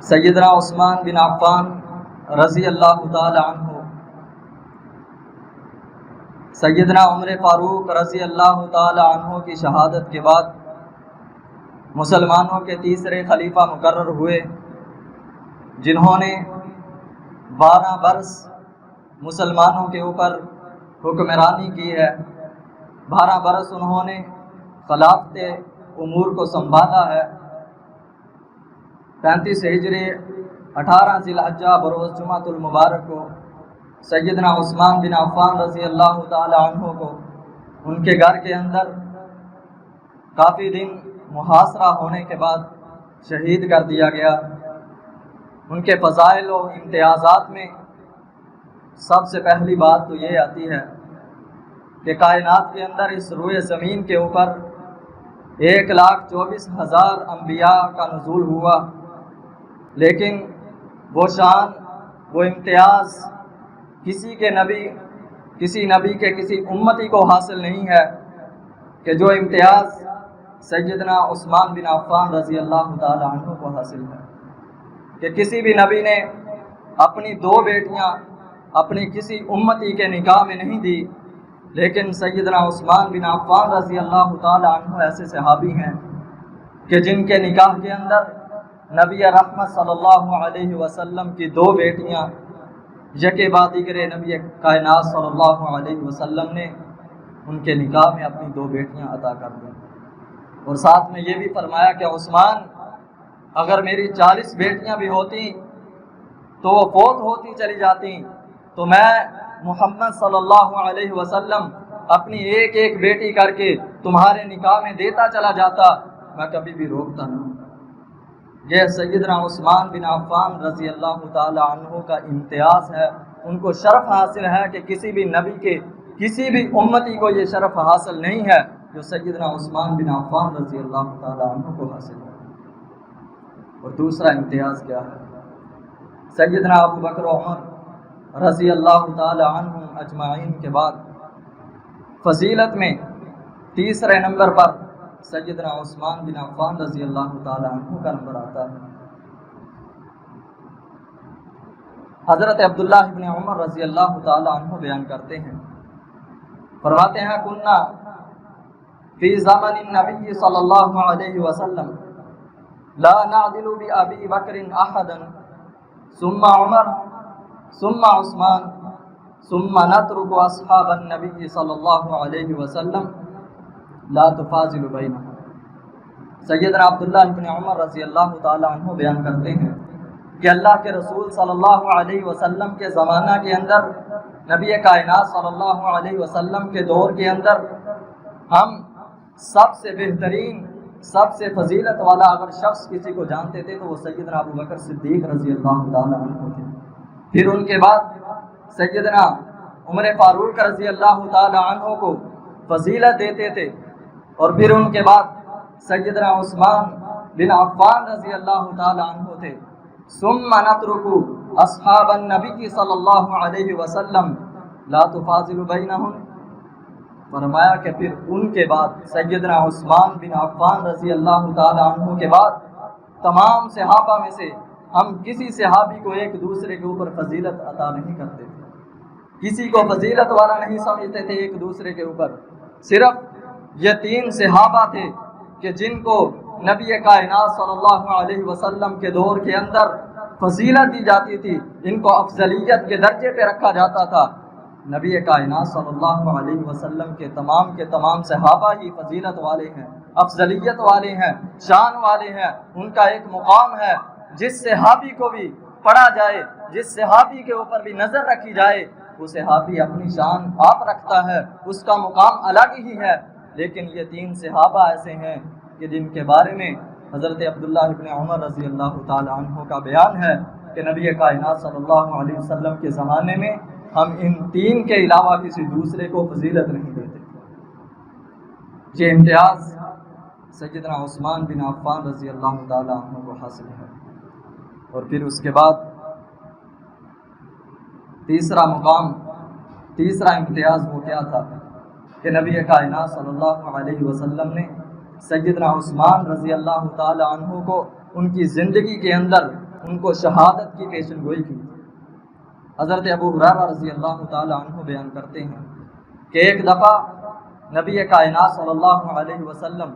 سیدنا عثمان بن عفان رضی اللہ تعالی عنہ، سیدنا عمر فاروق رضی اللہ تعالی عنہ کی شہادت کے بعد مسلمانوں کے تیسرے خلیفہ مقرر ہوئے، جنہوں نے 12 برس مسلمانوں کے اوپر حکمرانی کی ہے۔ 12 برس انہوں نے خلافت امور کو سنبھالا ہے۔ 35 ہجری 18 ذی الحجہ بروز جمعۃ المبارک کو سیدنا عثمان بن عفان رضی اللہ تعالی عنہ کو ان کے گھر کے اندر کافی دن محاصرہ ہونے کے بعد شہید کر دیا گیا۔ ان کے فضائل و امتیازات میں سب سے پہلی بات تو یہ آتی ہے کہ کائنات کے اندر اس روئے زمین کے اوپر 1,24,000 انبیاء کا نزول ہوا، لیکن وہ شان، وہ امتیاز کسی نبی کے کسی امتی کو حاصل نہیں ہے کہ جو امتیاز سیدنا عثمان بن عفان رضی اللہ تعالی عنہ کو حاصل ہے، کہ کسی بھی نبی نے اپنی 2 بیٹیاں اپنی کسی امتی کے نکاح میں نہیں دی، لیکن سیدنا عثمان بن عفان رضی اللہ تعالی عنہ ایسے صحابی ہیں کہ جن کے نکاح کے اندر نبی رحمت صلی اللہ علیہ وسلم کی 2 بیٹیاں یکے بعد دیگر نبی کائنات صلی اللہ علیہ وسلم نے ان کے نکاح میں اپنی 2 بیٹیاں عطا کر دیں، اور ساتھ میں یہ بھی فرمایا کہ عثمان، اگر میری 40 بیٹیاں بھی ہوتی تو وہ فوت ہوتی چلی جاتی تو میں محمد صلی اللہ علیہ وسلم اپنی ایک ایک بیٹی کر کے تمہارے نکاح میں دیتا چلا جاتا، میں کبھی بھی روکتا نہ۔ یہ سیدنا عثمان بن عفان رضی اللہ تعالی عنہ کا امتیاز ہے، ان کو شرف حاصل ہے کہ کسی بھی نبی کے کسی بھی امتی کو یہ شرف حاصل نہیں ہے جو سیدنا عثمان بن عفان رضی اللہ تعالی عنہ کو حاصل ہے۔ اور دوسرا امتیاز کیا ہے؟ سیدنا ابو بکر و عمر رضی اللہ تعالی عنہ اجمعین کے بعد فضیلت میں تیسرے نمبر پر سیدنا عثمان بن عفان رضی اللہ تعالی عنہ کا نمبر آتا ہے۔ حضرت عبداللہ ابن عمر رضی اللہ تعالی عنہ بیان کرتے ہیں، فرماتے ہیں کننا فی زمن النبی صلی اللہ علیہ وسلم لا نعدل بأبی بکر احدا ثم عمر ثم عثمان ثم نترک اصحاب النبی صلی اللہ علیہ وسلم لا تفاضل بینہم۔ سیدنا عبداللہ ابن عمر رضی اللہ تعالی عنہ بیان کرتے ہیں کہ اللہ کے رسول صلی اللہ علیہ وسلم کے زمانہ کے اندر، نبی کائنات صلی اللہ علیہ وسلم کے دور کے اندر، ہم سب سے بہترین، سب سے فضیلت والا اگر شخص کسی کو جانتے تھے تو وہ سیدنا ابو بکر صدیق رضی اللہ تعالی عنہ تھے۔ پھر ان کے بعد سیدنا عمر فاروق رضی اللہ تعالی عنہ کو فضیلت دیتے تھے، اور پھر ان کے بعد سیدنا عثمان بن عفان رضی اللہ تعالی عنہ تھے۔ ثم نترک اصحاب النبی صلی اللہ علیہ وسلم لا تفاضل بینہم۔ فرمایا کہ پھر ان کے بعد سیدنا عثمان بن عفان رضی اللہ تعالی عنہ کے بعد تمام صحابہ میں سے ہم کسی صحابی کو ایک دوسرے کے اوپر فضیلت عطا نہیں کرتے تھے، کسی کو فضیلت والا نہیں سمجھتے تھے ایک دوسرے کے اوپر۔ صرف یہ 3 صحابہ تھے کہ جن کو نبی کائنات صلی اللہ علیہ وسلم کے دور کے اندر فضیلت دی جاتی تھی، ان کو افضلیت کے درجے پہ رکھا جاتا تھا۔ نبی کائنات صلی اللہ علیہ وسلم کے تمام صحابہ ہی فضیلت والے ہیں، افضلیت والے ہیں، شان والے ہیں۔ ان کا ایک مقام ہے، جس صحابی کو بھی پڑھا جائے، جس صحابی کے اوپر بھی نظر رکھی جائے، وہ صحابی اپنی شان آپ رکھتا ہے، اس کا مقام الگ ہی ہے۔ لیکن یہ 3 صحابہ ایسے ہیں کہ جن کے بارے میں حضرت عبداللہ ابن عمر رضی اللہ تعالی عنہ کا بیان ہے کہ نبی کائنات صلی اللہ علیہ وسلم کے زمانے میں ہم ان 3 کے علاوہ کسی دوسرے کو فضیلت نہیں دیتے۔ یہ امتیاز سیدنا عثمان بن عفان رضی اللہ تعالی عنہ کو حاصل ہے۔ اور پھر اس کے بعد تیسرا مقام، تیسرا امتیاز وہ کیا تھا کہ نبی کائنات صلی اللہ علیہ وسلم نے سیدنا عثمان رضی اللہ تعالی عنہ کو ان کی زندگی کے اندر ان کو شہادت کی پیشن گوئی کی۔ حضرت ابو ہریرہ رضی اللہ تعالیٰ عنہ بیان کرتے ہیں کہ ایک دفعہ نبی کائنات صلی اللہ علیہ وسلم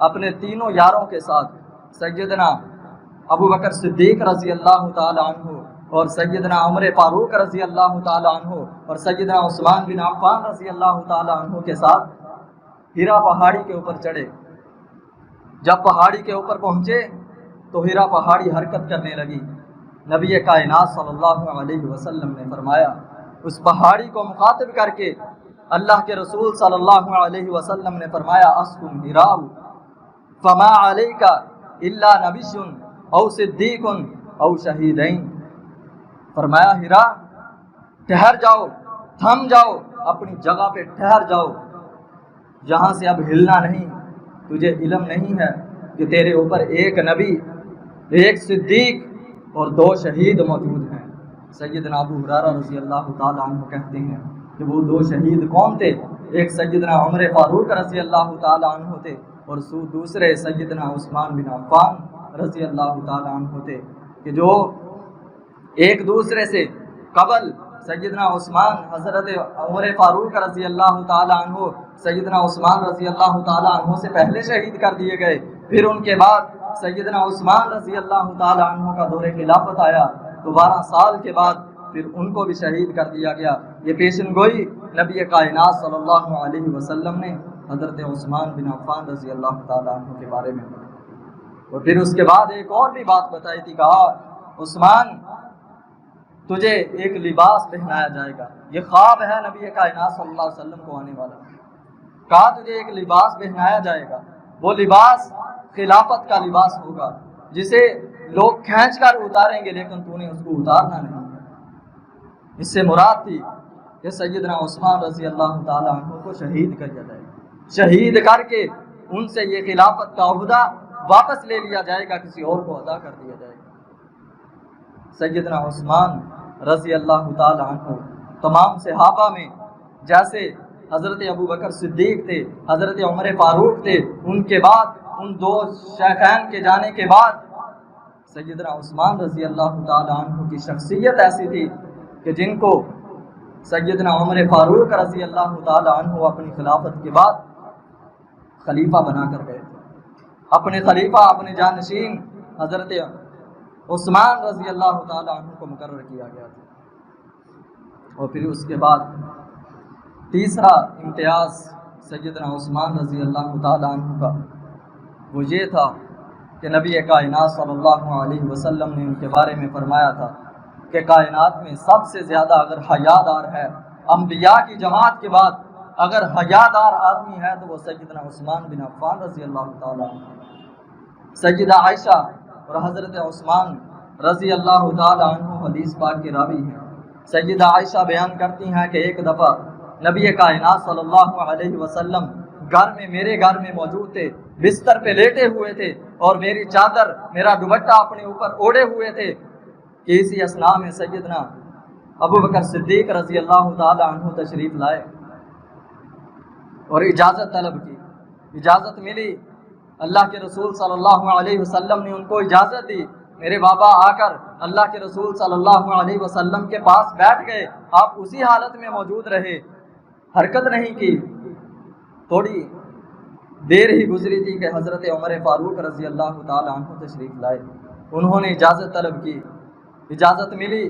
اپنے تینوں یاروں کے ساتھ سیدنا ابو بکر صدیق رضی اللہ تعالیٰ عنہ اور سیدنا عمر فاروق رضی اللہ تعالیٰ عنہ اور سیدنا عثمان بن عفان رضی اللہ تعالیٰ عنہ کے ساتھ ہیرا پہاڑی کے اوپر چڑھے۔ جب پہاڑی کے اوپر پہنچے تو ہیرا پہاڑی حرکت کرنے لگی۔ نبی کائنات صلی اللہ علیہ وسلم نے فرمایا، اس پہاڑی کو مخاطب کر کے اللہ کے رسول صلی اللہ علیہ وسلم نے فرمایا، اسکن ہیراء فما علیک الا نبی او صدیق او شہیدین۔ فرمایا ہیرا ٹھہر جاؤ، تھم جاؤ، اپنی جگہ پہ ٹھہر جاؤ، یہاں سے اب ہلنا نہیں۔ تجھے علم نہیں ہے کہ تیرے اوپر ایک نبی، ایک صدیق اور 2 شہید موجود ہیں۔ سیدنا ابو ہریرہ رضی اللہ تعالیٰ عنہ کہتے ہیں کہ وہ 2 شہید کون تھے؟ ایک سیدنا عمر فاروق رضی اللہ تعالیٰ عنہ تھے اور دوسرے سیدنا عثمان بن عفان رضی اللہ تعالیٰ عنہ تھے، کہ جو ایک دوسرے سے قبل سیدنا عثمان حضرت عمر فاروق رضی اللہ تعالیٰ عنہ سیدنا عثمان رضی اللہ تعالیٰ عنہ سے پہلے شہید کر دیے گئے، پھر ان کے بعد سیدنا عثمان رضی اللہ تعالیٰ عنہ کا دور خلافت آیا تو 12 سال کے بعد پھر ان کو بھی شہید کر دیا گیا۔ یہ پیشن گوئی نبی کائنات صلی اللہ علیہ وسلم نے حضرت عثمان بن عفان رضی اللہ تعالیٰ عنہ کے بارے میں، اور پھر اس کے بعد ایک اور بھی بات بتائی تھی، کہا عثمان تجھے ایک لباس پہنایا جائے گا، یہ خواب ہے نبی کائنات صلی اللہ علیہ وسلم کو آنے والا، کہا تجھے ایک لباس پہنایا جائے گا، وہ لباس خلافت کا لباس ہوگا جسے لوگ کھینچ کر اتاریں گے لیکن تو نے اس کو اتارنا نہیں۔ اس سے مراد تھی کہ سیدنا عثمان رضی اللہ تعالیٰ عنہ کو شہید کر دیا جائے گا، شہید کر کے ان سے یہ خلافت کا عہدہ واپس لے لیا جائے گا، کسی اور کو ادا کر دیا جائے گا۔ سیدنا عثمان رضی اللہ تعالیٰ عنہ تمام صحابہ میں جیسے حضرت ابو بکر صدیق تھے، حضرت عمر فاروق تھے، ان کے بعد ان 2 شیخین کے جانے کے بعد سیدنا عثمان رضی اللہ تعالیٰ عنہ کی شخصیت ایسی تھی کہ جن کو سیدنا عمر فاروق رضی اللہ تعالیٰ عنہ اپنی خلافت کے بعد خلیفہ بنا کر گئے تھے۔ اپنے خلیفہ، اپنے جانشین حضرت عثمان رضی اللہ تعالیٰ عنہ کو مقرر کیا گیا تھا۔ اور پھر اس کے بعد تیسرا امتیاز سیدنا عثمان رضی اللہ تعالیٰ عنہ کا وہ یہ تھا کہ نبی کائنات صلی اللہ علیہ وسلم نے ان کے بارے میں فرمایا تھا کہ کائنات میں سب سے زیادہ اگر حیادار ہے، انبیاء کی جماعت کے بعد اگر حیادار آدمی ہے تو وہ سیدنا عثمان بن عفان رضی اللہ تعالیٰ عنہ۔ سیدہ عائشہ اور حضرت عثمان رضی اللہ تعالیٰ عنہ حدیث پاک کے راوی ہیں۔ سیدہ عائشہ بیان کرتی ہیں کہ ایک دفعہ نبی کائنات صلی اللہ علیہ وسلم میرے گھر میں موجود تھے، بستر پہ لیٹے ہوئے تھے اور میری چادر، میرا دوپٹہ اپنے اوپر اوڑھے ہوئے تھے کہ اسی اثناء میں سیدنا ابو بکر صدیق رضی اللہ تعالی عنہ تشریف لائے اور اجازت طلب کی۔ اجازت ملی، اللہ کے رسول صلی اللہ علیہ وسلم نے ان کو اجازت دی۔ میرے بابا آ کر اللہ کے رسول صلی اللہ علیہ وسلم کے پاس بیٹھ گئے، آپ اسی حالت میں موجود رہے، حرکت نہیں کی۔ تھوڑی دیر ہی گزری تھی کہ حضرت عمر فاروق رضی اللہ تعالی عنہ تشریف لائے، انہوں نے اجازت طلب کی، اجازت ملی،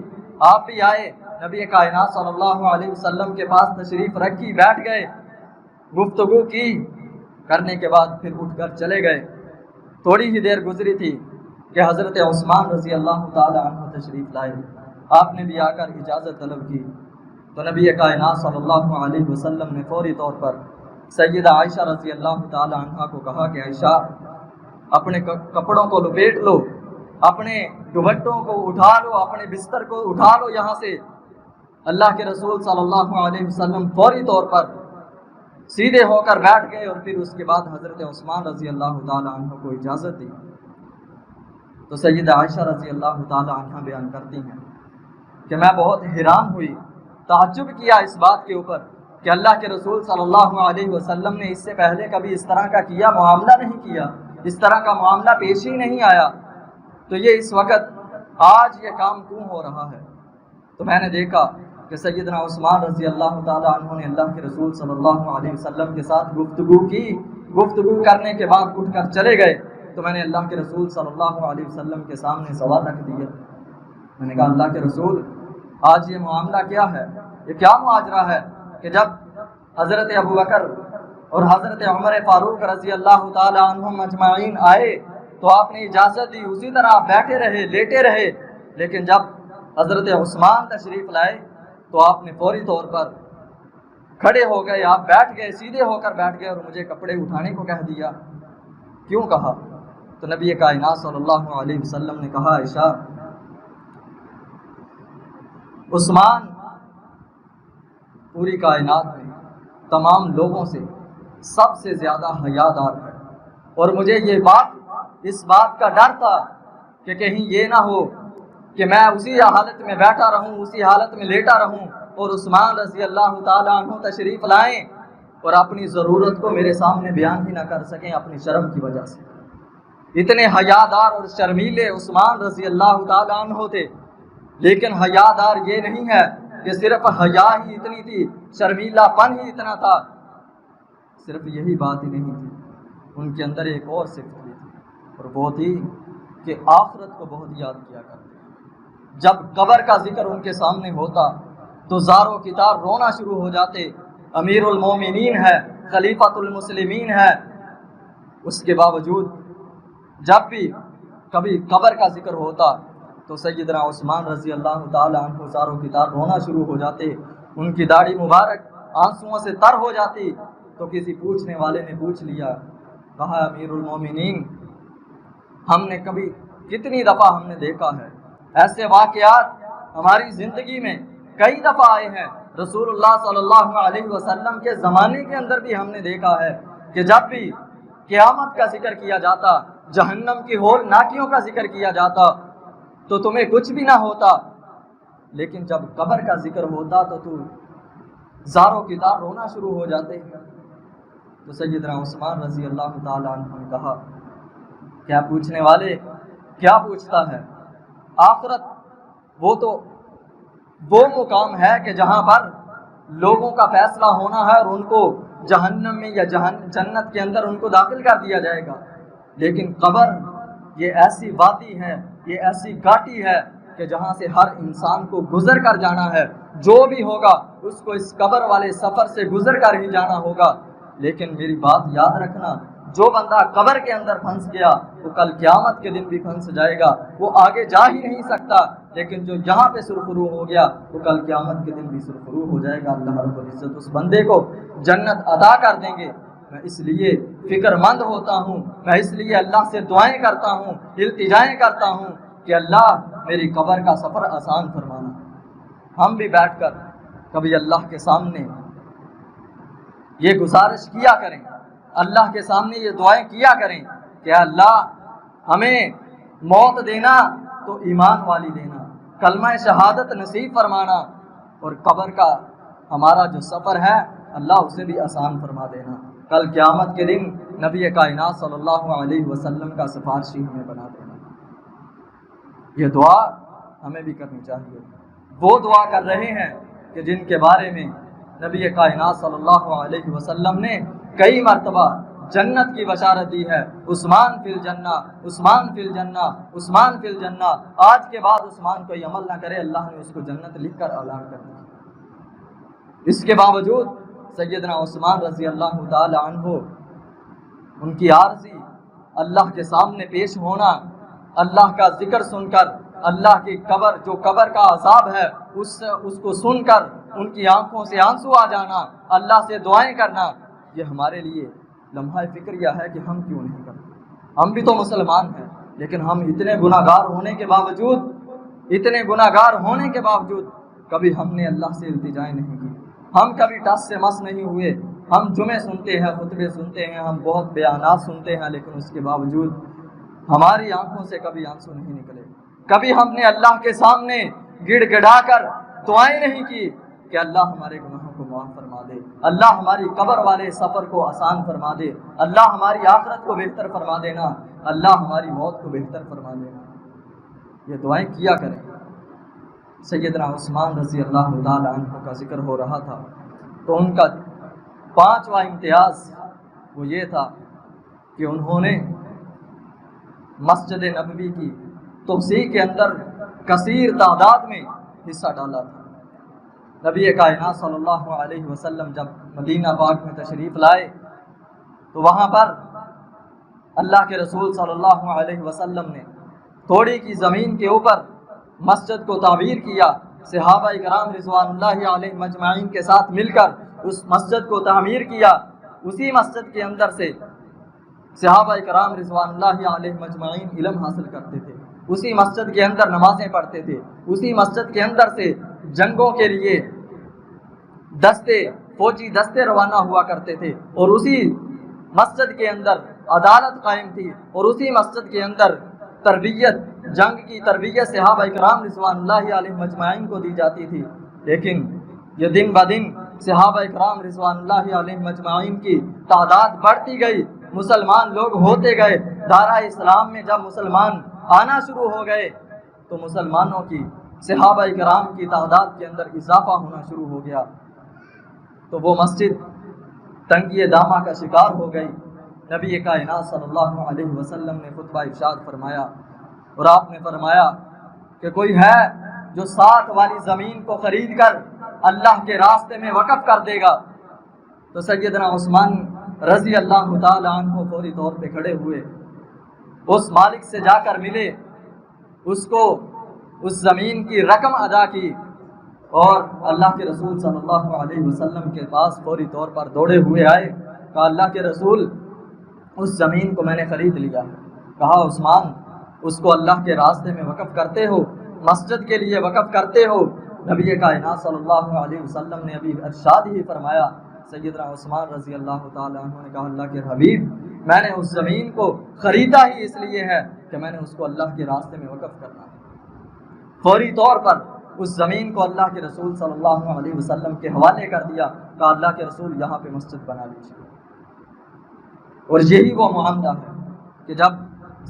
آپ بھی آئے، نبی کائنات صلی اللہ علیہ وسلم کے پاس تشریف رکھی، بیٹھ گئے، گفتگو کی، کرنے کے بعد پھر اٹھ کر چلے گئے۔ تھوڑی ہی دیر گزری تھی کہ حضرت عثمان رضی اللہ تعالی عنہ تشریف لائے، آپ نے بھی آ کر اجازت طلب کی تو نبی کائنات صلی اللہ علیہ وسلم نے فوری طور پر سیدہ عائشہ رضی اللہ تعالی عنہ کو کہا کہ عائشہ اپنے کپڑوں کو لپیٹ لو، اپنے دوپٹوں کو اٹھا لو، اپنے بستر کو اٹھا لو یہاں سے۔ اللہ کے رسول صلی اللہ علیہ وسلم فوری طور پر سیدھے ہو کر بیٹھ گئے اور پھر اس کے بعد حضرت عثمان رضی اللہ تعالی عنہ کو اجازت دی تو سیدہ عائشہ رضی اللہ تعالی عنہ بیان کرتی ہیں کہ میں بہت حیران ہوئی، تعجب کیا اس بات کے اوپر کہ اللہ کے رسول صلی اللہ علیہ وسلم نے اس سے پہلے کبھی اس طرح کا کیا معاملہ نہیں کیا، اس طرح کا معاملہ پیش ہی نہیں آیا۔ تو یہ اس وقت آج یہ کام کیوں ہو رہا ہے؟ تو میں نے دیکھا کہ سیدنا عثمان رضی اللہ تعالیٰ عنہ نے اللہ کے رسول صلی اللہ علیہ وسلم کے ساتھ گفتگو کی. گفتگو کرنے کے بعد اٹھ کر چلے گئے. تو میں نے اللہ کے رسول صلی اللہ علیہ وسلم کے سامنے سوال رکھ دیا. میں نے کہا اللہ کے رسول آج یہ معاملہ کیا ہے؟ یہ کیا ماجرا ہے کہ جب حضرت ابو بکر اور حضرت عمر فاروق رضی اللہ تعالیٰ عنہم اجمعین آئے تو آپ نے اجازت دی، اسی طرح آپ بیٹھے رہے، لیٹے رہے. لیکن جب حضرت عثمان تشریف لائے تو آپ نے فوری طور پر کھڑے ہو گئے، آپ بیٹھ گئے، سیدھے ہو کر بیٹھ گئے اور مجھے کپڑے اٹھانے کو کہہ دیا. کیوں کہا؟ تو نبی کائنات صلی اللہ علیہ وسلم نے کہا عائشہ عثمان پوری کائنات میں تمام لوگوں سے سب سے زیادہ حیادار ہے، اور مجھے اس بات کا ڈر تھا کہ کہیں یہ نہ ہو کہ میں اسی حالت میں بیٹھا رہوں، اسی حالت میں لیٹا رہوں اور عثمان رضی اللہ تعالیٰ عنہ تشریف لائیں اور اپنی ضرورت کو میرے سامنے بیان ہی نہ کر سکیں اپنی شرم کی وجہ سے. اتنے حیادار اور شرمیلے عثمان رضی اللہ تعالیٰ عنہ تھے. لیکن حیادار یہ نہیں ہے کہ صرف حیا ہی اتنی تھی، شرمیلا پن ہی اتنا تھا. صرف یہی بات ہی نہیں تھی، ان کے اندر ایک اور صفت بھی تھی، اور وہ تھی کہ آخرت کو بہت یاد کیا کرتے. جب قبر کا ذکر ان کے سامنے ہوتا تو زاروں کی تار رونا شروع ہو جاتے. امیر المومنین ہے، خلیفۃ المسلمین ہے، اس کے باوجود جب بھی کبھی قبر کا ذکر ہوتا تو سیدنا عثمان رضی اللہ تعالیٰ عنہ زاروں کی تار رونا شروع ہو جاتے. ان کی داڑھی مبارک آنسوؤں سے تر ہو جاتی. تو کسی پوچھنے والے نے پوچھ لیا، کہا امیر المومنین ہم نے کتنی دفعہ ہم نے دیکھا ہے ایسے واقعات ہماری زندگی میں کئی دفعہ آئے ہیں. رسول اللہ صلی اللہ علیہ وسلم کے زمانے کے اندر بھی ہم نے دیکھا ہے کہ جب بھی قیامت کا ذکر کیا جاتا، جہنم کی ہول ناکیوں کا ذکر کیا جاتا تو تمہیں کچھ بھی نہ ہوتا، لیکن جب قبر کا ذکر ہوتا تو زاروں کی تار رونا شروع ہو جاتے. تو سیدنا عثمان رضی اللہ تعالیٰ عنہ نے کہا کیا پوچھنے والے کیا پوچھتا ہے؟ آخرت وہ مقام ہے کہ جہاں پر لوگوں کا فیصلہ ہونا ہے اور ان کو جہنم میں یا جنت کے اندر ان کو داخل کر دیا جائے گا. لیکن قبر یہ ایسی وادی ہے، یہ ایسی گھاٹی ہے کہ جہاں سے ہر انسان کو گزر کر جانا ہے. جو بھی ہوگا اس کو اس قبر والے سفر سے گزر کر ہی جانا ہوگا. لیکن میری بات یاد رکھنا، جو بندہ قبر کے اندر پھنس گیا وہ کل قیامت کے دن بھی پھنس جائے گا، وہ آگے جا ہی نہیں سکتا. لیکن جو یہاں پہ سرخرو ہو گیا وہ کل قیامت کے دن بھی سرخرو ہو جائے گا. اللہ رب العزت اس بندے کو جنت عطا کر دیں گے. میں اس لیے فکر مند ہوتا ہوں، میں اس لیے اللہ سے دعائیں کرتا ہوں، التجائیں کرتا ہوں کہ اللہ میری قبر کا سفر آسان فرمانا. ہم بھی بیٹھ کر کبھی اللہ کے سامنے یہ گزارش کیا کریں، اللہ کے سامنے یہ دعائیں کیا کریں کہ اللہ ہمیں موت دینا تو ایمان والی دینا، کلمہ شہادت نصیب فرمانا، اور قبر کا ہمارا جو سفر ہے اللہ اسے بھی آسان فرما دینا. کل قیامت کے دن نبی کائنات صلی اللہ علیہ وسلم کا سفارشی ہمیں بنا دینا. یہ دعا ہمیں بھی کرنی چاہیے. وہ دعا کر رہے ہیں کہ جن کے بارے میں نبی کائنات صلی اللہ علیہ وسلم نے کئی مرتبہ جنت کی بشارت دی ہے. عثمان فی الجنہ، عثمان فی الجنہ، عثمان فی الجنہ. آج کے بعد عثمان کوئی عمل نہ کرے، اللہ نے اس کو جنت لکھ کر اعلان کر دیا. اس کے باوجود سیدنا عثمان رضی اللہ تعالی عنہ ان کی عارضی اللہ کے سامنے پیش ہونا، اللہ کا ذکر سن کر، اللہ کی قبر جو قبر کا عذاب ہے اس کو سن کر ان کی آنکھوں سے آنسو آ جانا، اللہ سے دعائیں کرنا، یہ ہمارے لیے لمحہ فکریہ ہے کہ ہم کیوں نہیں کرتے. ہم بھی تو مسلمان ہیں، لیکن ہم اتنے گناہگار ہونے کے باوجود کبھی ہم نے اللہ سے التجائیں نہیں کی. ہم کبھی ٹس سے مس نہیں ہوئے. ہم جمعے سنتے ہیں، خطبے سنتے ہیں، ہم بہت بیانات سنتے ہیں، لیکن اس کے باوجود ہماری آنکھوں سے کبھی آنسو نہیں نکلے. کبھی ہم نے اللہ کے سامنے گڑ گڑا کر دعائیں نہیں کی کہ اللہ ہمارے گناہوں کو معاف فرما دے، اللہ ہماری قبر والے سفر کو آسان فرما دے، اللہ ہماری آخرت کو بہتر فرما دینا، اللہ ہماری موت کو بہتر فرما دینا. یہ دعائیں کیا کریں۔ سیدنا عثمان رضی اللہ تعالیٰ عنہ کا ذکر ہو رہا تھا، تو ان کا 5واں امتیاز وہ یہ تھا کہ انہوں نے مسجد نبوی کی توسیع کے اندر کثیر تعداد میں حصہ ڈالا تھا۔ نبی کائنات صلی اللہ علیہ وسلم جب مدینہ پاک میں تشریف لائے تو وہاں پر اللہ کے رسول صلی اللہ علیہ وسلم نے تھوڑی کی زمین کے اوپر مسجد کو تعمیر کیا۔ صحابہ کرام رضوان اللہ علیہ مجمعین کے ساتھ مل کر اس مسجد کو تعمیر کیا۔ اسی مسجد کے اندر سے صحابہ کرام رضوان اللہ علیہ مجمعین علم حاصل کرتے تھے، اسی مسجد کے اندر نمازیں پڑھتے تھے، اسی مسجد کے اندر سے جنگوں کے لیے فوجی دستے روانہ ہوا کرتے تھے، اور اسی مسجد کے اندر عدالت قائم تھی، اور اسی مسجد کے اندر جنگ کی تربیت صحابہ کرام رضوان اللہ علیہ مجمعین کو دی جاتی تھی۔ لیکن یہ دن بدن صحابہ کرام رضوان اللہ علیہ مجمعین کی تعداد بڑھتی گئی، مسلمان لوگ ہوتے گئے۔ دارہ اسلام میں جب مسلمان آنا شروع ہو گئے تو مسلمانوں کی صحابہ کرام کی تعداد کے اندر اضافہ ہونا شروع ہو گیا، تو وہ مسجد تنگی دامہ کا شکار ہو گئی۔ نبی کائنات صلی اللہ علیہ وسلم نے خطبہ ارشاد فرمایا، اور آپ نے فرمایا کہ کوئی ہے جو 7 والی زمین کو خرید کر اللہ کے راستے میں وقف کر دے گا؟ تو سیدنا عثمان رضی اللہ تعالی عنہ فوری طور پہ کھڑے ہوئے، اس مالک سے جا کر ملے، اس کو اس زمین کی رقم ادا کی، اور اللہ کے رسول صلی اللہ علیہ وسلم کے پاس فوری طور پر دوڑے ہوئے آئے۔ کہا اللہ کے رسول، اس زمین کو میں نے خرید لیا۔ کہا عثمان، اس کو اللہ کے راستے میں وقف کرتے ہو، مسجد کے لیے وقف کرتے ہو؟ نبی کائنات صلی اللہ علیہ وسلم نے ابھی ارشاد ہی فرمایا۔ سیدنا عثمان رضی اللہ تعالیٰ عنہ نے کہا اللہ کے حبیب، میں نے اس زمین کو خریدا ہی اس لیے ہے کہ میں نے اس کو اللہ کے راستے میں وقف کرنا ہے۔ فوری طور پر اس زمین کو اللہ کے رسول صلی اللہ علیہ وسلم کے حوالے کر دیا۔ کہا اللہ کے رسول، یہاں پہ مسجد بنا لیجیے۔ اور یہی وہ معاملہ ہے کہ جب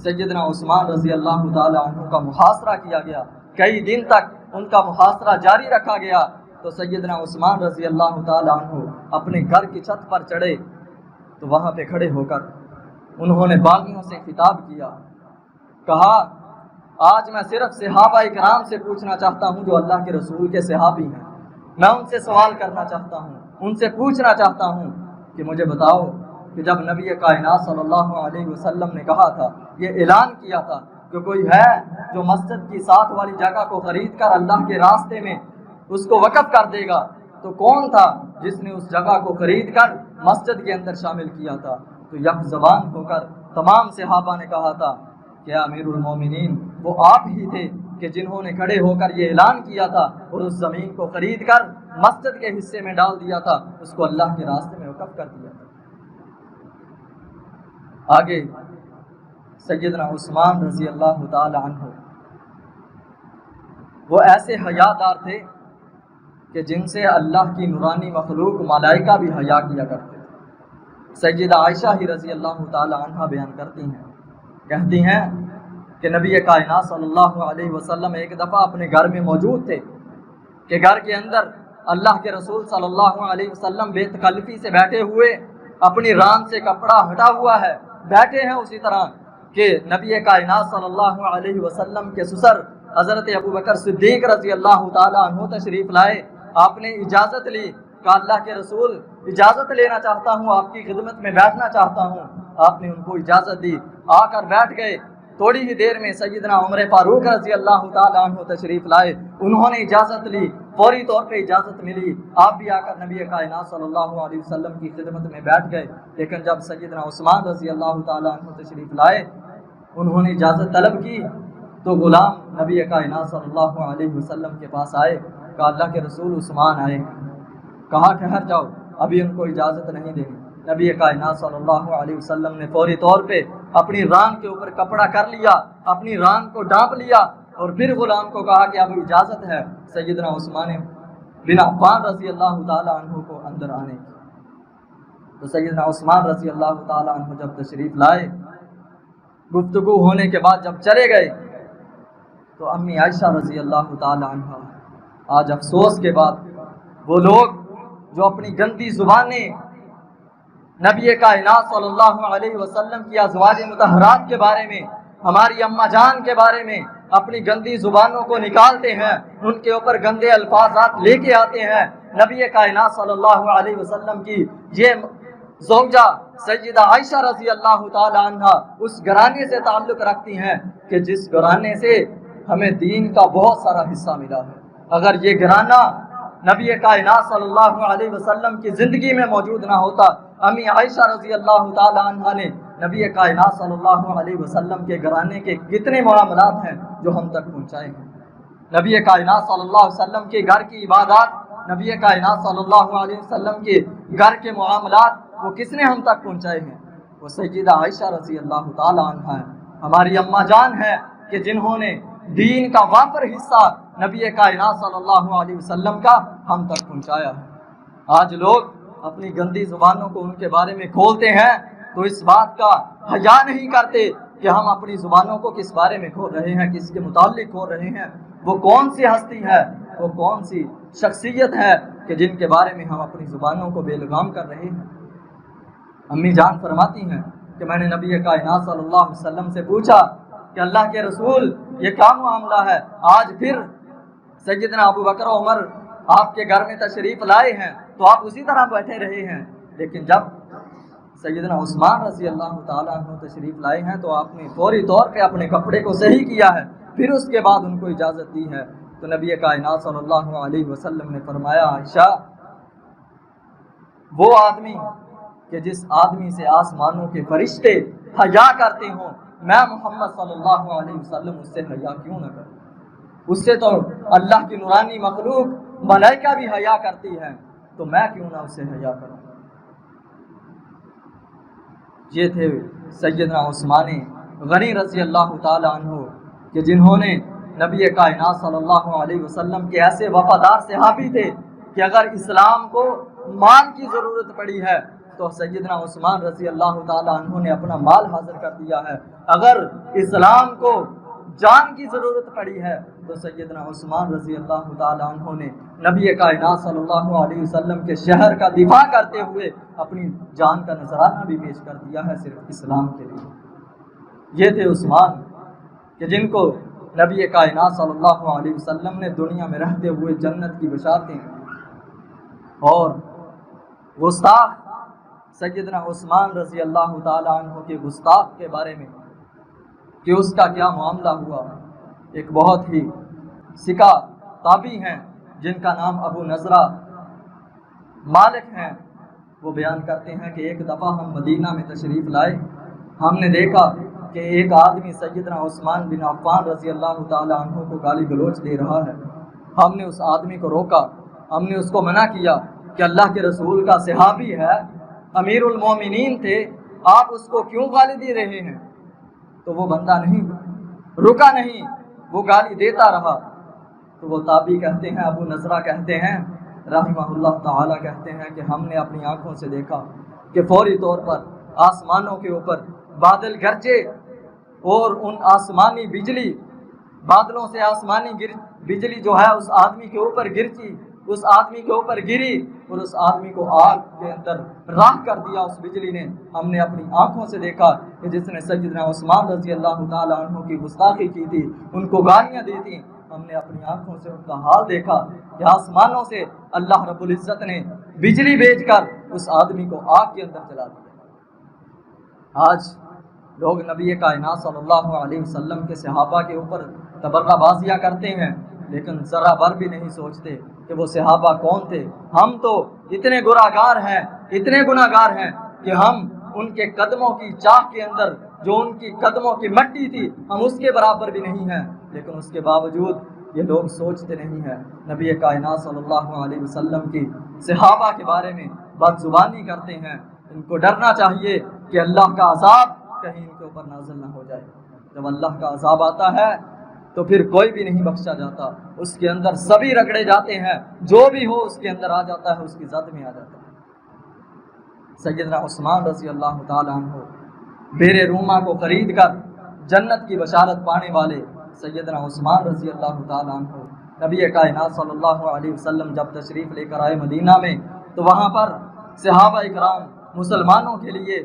سیدنا عثمان رضی اللہ تعالی عنہ کا محاصرہ کیا گیا، کئی دن تک ان کا محاصرہ جاری رکھا گیا، تو سیدنا عثمان رضی اللہ تعالی عنہ اپنے گھر کی چھت پر چڑھے، تو وہاں پہ کھڑے ہو کر انہوں نے باغیوں سے خطاب کیا۔ کہا آج میں صرف صحابہ کرام سے پوچھنا چاہتا ہوں جو اللہ کے رسول کے صحابی ہیں، میں ان سے سوال کرنا چاہتا ہوں، ان سے پوچھنا چاہتا ہوں کہ مجھے بتاؤ کہ جب نبی کائنات صلی اللہ علیہ وسلم نے کہا تھا، یہ اعلان کیا تھا کہ کوئی ہے جو مسجد کی 7 والی جگہ کو خرید کر اللہ کے راستے میں اس کو وقف کر دے گا، تو کون تھا جس نے اس جگہ کو خرید کر مسجد کے اندر شامل کیا تھا؟ تو یک زبان ہو کر تمام صحابہ نے کہا تھا کہ امیر المومنین، وہ آپ ہی تھے کہ جنہوں نے کھڑے ہو کر یہ اعلان کیا تھا اور اس زمین کو خرید کر مسجد کے حصے میں ڈال دیا تھا، اس کو اللہ کے راستے میں وقف کر دیا تھا۔ آگے سیدنا عثمان رضی اللہ تعالی عنہ وہ ایسے حیادار تھے کہ جن سے اللہ کی نورانی مخلوق ملائکہ بھی حیا کیا کرتے تھے۔ سیدہ عائشہ ہی رضی اللہ تعالی عنہ بیان کرتی ہیں، کہتی ہیں کہ نبی کائنات صلی اللہ علیہ وسلم ایک دفعہ اپنے گھر میں موجود تھے کہ گھر کے اندر اللہ کے رسول صلی اللہ علیہ وسلم بے تکلفی سے بیٹھے ہوئے، اپنی ران سے کپڑا ہٹا ہوا ہے، بیٹھے ہیں اسی طرح کہ نبی کائنات صلی اللہ علیہ وسلم کے سسر حضرت ابوبکر صدیق رضی اللہ تعالیٰ عنہ تشریف لائے۔ آپ نے اجازت لی، کہا اللہ کے رسول اجازت لینا چاہتا ہوں، آپ کی خدمت میں بیٹھنا چاہتا ہوں۔ آپ نے ان کو اجازت دی، آ کر بیٹھ گئے۔ تھوڑی ہی دیر میں سیدنا عمر فاروق رضی اللہ تعالیٰ عنہ تشریف لائے، انہوں نے اجازت لی، فوری طور پہ اجازت ملی، آپ بھی آ کر نبی کائنات صلی اللہ علیہ وسلم کی خدمت میں بیٹھ گئے۔ لیکن جب سیدنا عثمان رضی اللہ تعالیٰ عنہ تشریف لائے، انہوں نے اجازت طلب کی، تو غلام نبی کائنات صلی اللہ علیہ وسلم کے پاس آئے، کہا اللہ کے رسول عثمان آئے ہیں۔ کہا ٹھہر جاؤ، ابھی ان کو اجازت نہیں دینی۔ نبی کائنات صلی اللہ علیہ وسلم نے فوری طور پہ اپنی ران کے اوپر کپڑا کر لیا، اپنی ران کو ڈانپ لیا، اور پھر غلام کو کہا کہ اب اجازت ہے سیدنا عثمان بن عفان رضی اللہ تعالی عنہ کو اندر آنے کی۔ تو سیدنا عثمان رضی اللہ تعالی عنہ جب تشریف لائے، گفتگو ہونے کے بعد جب چلے گئے، تو امی عائشہ رضی اللہ تعالی عنہ آج افسوس کے بعد وہ لوگ جو اپنی گندی زبانیں نبی کائنات صلی اللہ علیہ وسلم کی ازواج مطہرات کے بارے میں، ہماری اماں جان کے بارے میں اپنی گندی زبانوں کو نکالتے ہیں، ان کے اوپر گندے الفاظات لے کے آتے ہیں، نبی کائنات صلی اللہ علیہ وسلم کی یہ زوجہ سیدہ عائشہ رضی اللہ تعالی عنہ اس گھرانے سے تعلق رکھتی ہیں کہ جس گھرانے سے ہمیں دین کا بہت سارا حصہ ملا ہے۔ اگر یہ گھرانہ نبی کائنات صلی اللہ علیہ وسلم کی زندگی میں موجود نہ ہوتا، امی عائشہ رضی اللہ تعالی عنہ نے نبی کائنات صلی اللہ علیہ وسلم کے گھرانے کے کتنے معاملات ہیں جو ہم تک پہنچائے ہیں۔ نبی کائنات صلی اللہ علیہ وسلم کے گھر کی عبادات، نبی کائنات صلی اللہ علیہ وسلم کے گھر کے معاملات وہ کس نے ہم تک پہنچائے ہیں؟ وہ سیدہ عائشہ رضی اللہ تعالی عنہ ہے، ہماری اماں جان ہے کہ جنہوں نے دین کا وافر حصہ نبی کائنات صلی اللہ علیہ وسلم کا ہم تک پہنچایا ہے۔ آج لوگ اپنی گندی زبانوں کو ان کے بارے میں کھولتے ہیں تو اس بات کا حیا نہیں کرتے کہ ہم اپنی زبانوں کو کس بارے میں کھول رہے ہیں، کس کے متعلق کھول رہے ہیں، وہ کون سی ہستی ہے، وہ کون سی شخصیت ہے کہ جن کے بارے میں ہم اپنی زبانوں کو بے لگام کر رہے ہیں۔ امی جان فرماتی ہیں کہ میں نے نبی کائنات صلی اللہ علیہ وسلم سے پوچھا کہ اللہ کے رسول یہ کیا معاملہ ہے؟ آج پھر سیدنا ابو بکر و عمر آپ کے گھر میں تشریف لائے ہیں تو آپ اسی طرح بیٹھے رہے ہیں، لیکن جب سیدنا عثمان رضی اللہ تعالیٰ عنہ تشریف لائے ہیں تو آپ نے فوری طور پہ اپنے کپڑے کو صحیح کیا ہے، پھر اس کے بعد ان کو اجازت دی ہے۔ تو نبی کائنات صلی اللہ علیہ وسلم نے فرمایا، عائشہ وہ آدمی کہ جس آدمی سے آسمانوں کے فرشتے حیا کرتے ہوں، میں محمد صلی اللہ علیہ وسلم اس سے حیا کیوں نہ کروں؟ اس سے تو اللہ کی نورانی مخلوق ملائکہ بھی حیا کرتی ہے، تو میں کیوں نہ اس سے حیا کروں؟ یہ تھے سیدنا عثمان غنی رضی اللہ تعالی عنہ کہ جنہوں نے نبی کائنات صلی اللہ علیہ وسلم کے ایسے وفادار صحابی تھے کہ اگر اسلام کو مال کی ضرورت پڑی ہے تو سیدنا عثمان رضی اللہ تعالی عنہ نے اپنا مال حاضر کر دیا ہے، اگر اسلام کو جان کی ضرورت پڑی ہے تو سیدنا عثمان رضی اللہ تعالی عنہ نے نبی کائنات صلی اللہ علیہ وسلم کے شہر کا دفاع کرتے ہوئے اپنی جان کا نذرانہ بھی پیش کر دیا ہے صرف اسلام کے لیے۔ یہ تھے عثمان کہ جن کو نبی کائنات صلی اللہ علیہ وسلم نے دنیا میں رہتے ہوئے جنت کی بشارتیں اور گستاخ سیدنا عثمان رضی اللہ تعالی عنہ کے گستاخ کے بارے میں کہ اس کا کیا معاملہ ہوا، ایک بہت ہی سکہ تابعی ہیں جن کا نام ابو نضرہ مالک ہیں، وہ بیان کرتے ہیں کہ ایک دفعہ ہم مدینہ میں تشریف لائے، ہم نے دیکھا کہ ایک آدمی سیدنا عثمان بن عفان رضی اللہ تعالی عنہ کو گالی گلوچ دے رہا ہے۔ ہم نے اس آدمی کو روکا، ہم نے اس کو منع کیا کہ اللہ کے رسول کا صحابی ہے، امیر المومنین تھے، آپ اس کو کیوں گالی دے رہے ہیں؟ تو وہ بندہ نہیں رکا، نہیں، وہ گالی دیتا رہا۔ تو وہ تابعی کہتے ہیں، ابو نضرہ کہتے ہیں رحمہ اللہ تعالی کہتے ہیں کہ ہم نے اپنی آنکھوں سے دیکھا کہ فوری طور پر آسمانوں کے اوپر بادل گرجے اور ان آسمانی بجلی، بادلوں سے آسمانی بجلی جو ہے اس آدمی کے اوپر گرچی، اس آدمی کے اوپر گری اور اس آدمی کو آگ کے اندر راہ کر دیا اس بجلی نے۔ ہم نے اپنی آنکھوں سے دیکھا کہ جس نے سیدنا عثمان رضی اللہ تعالی عنہ کی گستاخی کی تھی، ان کو گالیاں دی تھیں، ہم نے اپنی آنکھوں سے ان کا حال دیکھا کہ آسمانوں سے اللہ رب العزت نے بجلی بھیج کر اس آدمی کو آگ کے اندر جلا دیا۔ آج لوگ نبی کائنات صلی اللہ علیہ وسلم کے صحابہ کے اوپر تبرہ بازیاں کرتے ہیں، لیکن ذرا بر بھی نہیں سوچتے کہ وہ صحابہ کون تھے۔ ہم تو اتنے گناہگار ہیں، اتنے گناہگار ہیں کہ ہم ان کے قدموں کی چاک کے اندر جو ان کی قدموں کی مٹی تھی ہم اس کے برابر بھی نہیں ہیں، لیکن اس کے باوجود یہ لوگ سوچتے نہیں ہیں، نبی کائنات صلی اللہ علیہ وسلم کی صحابہ کے بارے میں بد زبانی کرتے ہیں۔ ان کو ڈرنا چاہیے کہ اللہ کا عذاب کہیں ان کے اوپر نازل نہ ہو جائے۔ جب اللہ کا عذاب آتا ہے تو پھر کوئی بھی نہیں بخشا جاتا، اس کے اندر سبھی رگڑے جاتے ہیں، جو بھی ہو اس کے اندر آ جاتا ہے، اس کی زد میں آ جاتا ہے۔ سیدنا عثمان رضی اللہ تعالی عنہ بیر روما کو خرید کر جنت کی بشارت پانے والے سیدنا عثمان رضی اللہ تعالیٰ عنہ نبی کائنات صلی اللہ علیہ وسلم جب تشریف لے کر آئے مدینہ میں تو وہاں پر صحابہ اکرام مسلمانوں کے لیے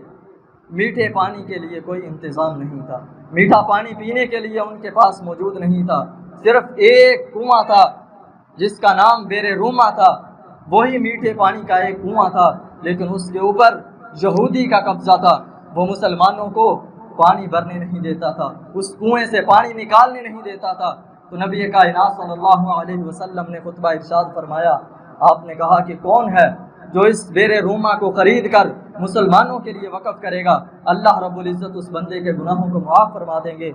میٹھے پانی کے لیے کوئی انتظام نہیں تھا، میٹھا پانی پینے کے لیے ان کے پاس موجود نہیں تھا، صرف ایک کنواں تھا جس کا نام بیر روما تھا، وہی میٹھے پانی کا ایک کنواں تھا، لیکن اس کے اوپر یہودی کا قبضہ تھا، وہ مسلمانوں کو پانی بھرنے نہیں دیتا تھا، اس کنویں سے پانی نکالنے نہیں دیتا تھا۔ تو نبی کائنات صلی اللہ علیہ وسلم نے خطبہ ارشاد فرمایا، آپ نے کہا کہ کون ہے جو اس بیر روما کو خرید کر مسلمانوں کے لیے وقف کرے گا، اللہ رب العزت اس بندے کے گناہوں کو معاف فرما دیں گے۔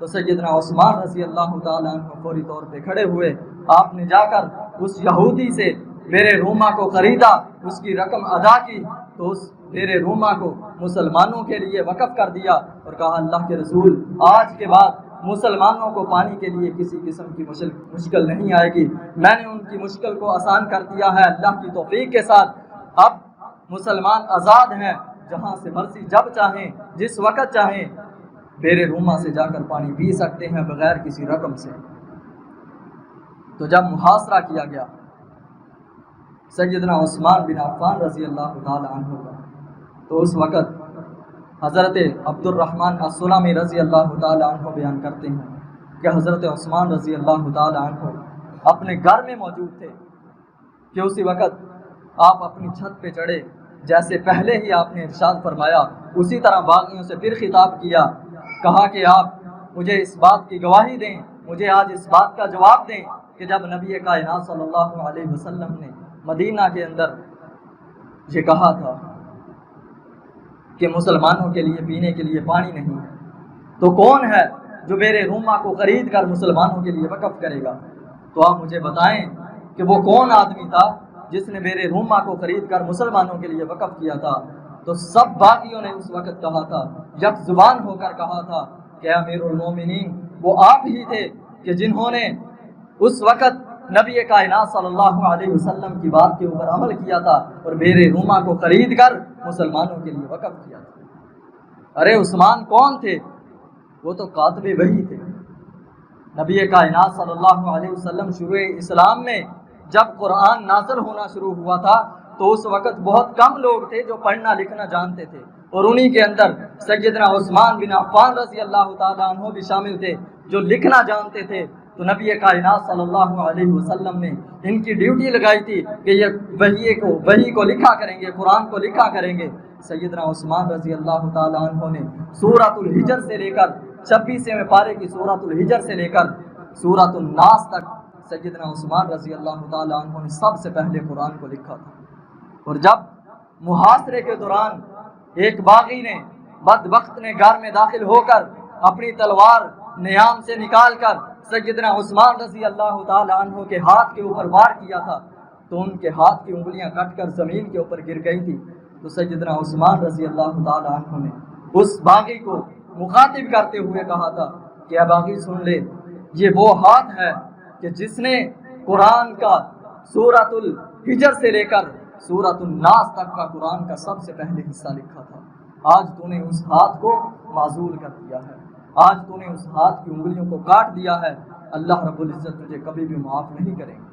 تو سیدنا عثمان رضی اللہ تعالیٰ عنہ فوری طور پہ کھڑے ہوئے، آپ نے جا کر اس یہودی سے بیر روما کو خریدا، اس کی رقم ادا کی، تو اس بیر روما کو مسلمانوں کے لیے وقف کر دیا اور کہا اللہ کے رسول آج کے بعد مسلمانوں کو پانی کے لیے کسی قسم کی مشکل نہیں آئے گی، میں نے ان کی مشکل کو آسان کر دیا ہے اللہ کی توفیق کے ساتھ، اب مسلمان آزاد ہیں، جہاں سے مرضی جب چاہیں جس وقت چاہیں بیر روما سے جا کر پانی پی سکتے ہیں بغیر کسی رقم سے۔ تو جب محاصرہ کیا گیا سیدنا عثمان بن عفان رضی اللہ تعالی عنہ کا، تو اس وقت حضرت عبد الرحمن السلمی رضی اللہ تعالی عنہ بیان کرتے ہیں کہ حضرت عثمان رضی اللہ تعالی عنہ اپنے گھر میں موجود تھے کہ اسی وقت آپ اپنی چھت پہ چڑھے، جیسے پہلے ہی آپ نے ارشاد فرمایا اسی طرح باغیوں سے پھر خطاب کیا، کہا کہ آپ مجھے اس بات کی گواہی دیں، مجھے آج اس بات کا جواب دیں کہ جب نبی کائنات صلی اللہ علیہ وسلم نے مدینہ کے اندر یہ کہا تھا کہ مسلمانوں کے لیے پینے کے لیے پانی نہیں ہے، تو کون ہے جو بیر روما کو خرید کر مسلمانوں کے لیے وقف کرے گا؟ تو آپ مجھے بتائیں کہ وہ کون آدمی تھا جس نے بیر روما کو خرید کر مسلمانوں کے لیے وقف کیا تھا؟ تو سب باغیوں نے اس وقت کہا تھا، یک زبان ہو کر کہا تھا کہ امیر المومنین وہ آپ ہی تھے کہ جنہوں نے اس وقت نبی کائنات صلی اللہ علیہ وسلم کی بات کے اوپر عمل کیا تھا اور بیر روما کو خرید کر مسلمانوں کے لیے وقف کیا تھا۔ ارے عثمان کون تھے؟ وہ تو کاتب وحی تھے۔ نبی کائنات صلی اللہ علیہ وسلم شروع اسلام میں جب قرآن نازل ہونا شروع ہوا تھا تو اس وقت بہت کم لوگ تھے جو پڑھنا لکھنا جانتے تھے، اور انہی کے اندر سیدنا عثمان بن عفان رضی اللہ تعالیٰ عنہ بھی شامل تھے جو لکھنا جانتے تھے۔ تو نبی کائنات صلی اللہ علیہ وسلم نے ان کی ڈیوٹی لگائی تھی کہ یہ وحی کو لکھا کریں گے، قرآن کو لکھا کریں گے۔ سیدنا عثمان رضی اللہ تعالیٰ عنہ نے سورۃ الحجر سے لے کر 26ویں پارے کی سورۃ الحجر سے لے کر سورۃ الناس تک سیدنا عثمان رضی اللہ تعالیٰ عنہ نے سب سے پہلے قرآن کو لکھا تھا۔ اور جب محاصرے کے دوران ایک باغی نے بدبخت نے گھر میں داخل ہو کر اپنی تلوار نیام سے نکال کر سیدنا عثمان رضی اللہ تعالیٰ عنہ کے ہاتھ کے اوپر وار کیا تھا تو ان کے ہاتھ کی انگلیاں کٹ کر زمین کے اوپر گر گئی تھی۔ تو سیدنا عثمان رضی اللہ تعالیٰ عنہ نے اس باغی کو مخاطب کرتے ہوئے کہا تھا کہ اے باغی سن لے، یہ وہ ہاتھ ہے کہ جس نے قرآن کا سورۃ الحجر سے لے کر سورۃ الناس تک کا قرآن کا سب سے پہلے حصہ لکھا تھا۔ آج تو نے اس ہاتھ کو معزول کر دیا ہے، آج تو نے اس ہاتھ کی انگلیوں کو کاٹ دیا ہے، اللہ رب العزت تجھے کبھی بھی معاف نہیں کرے گا۔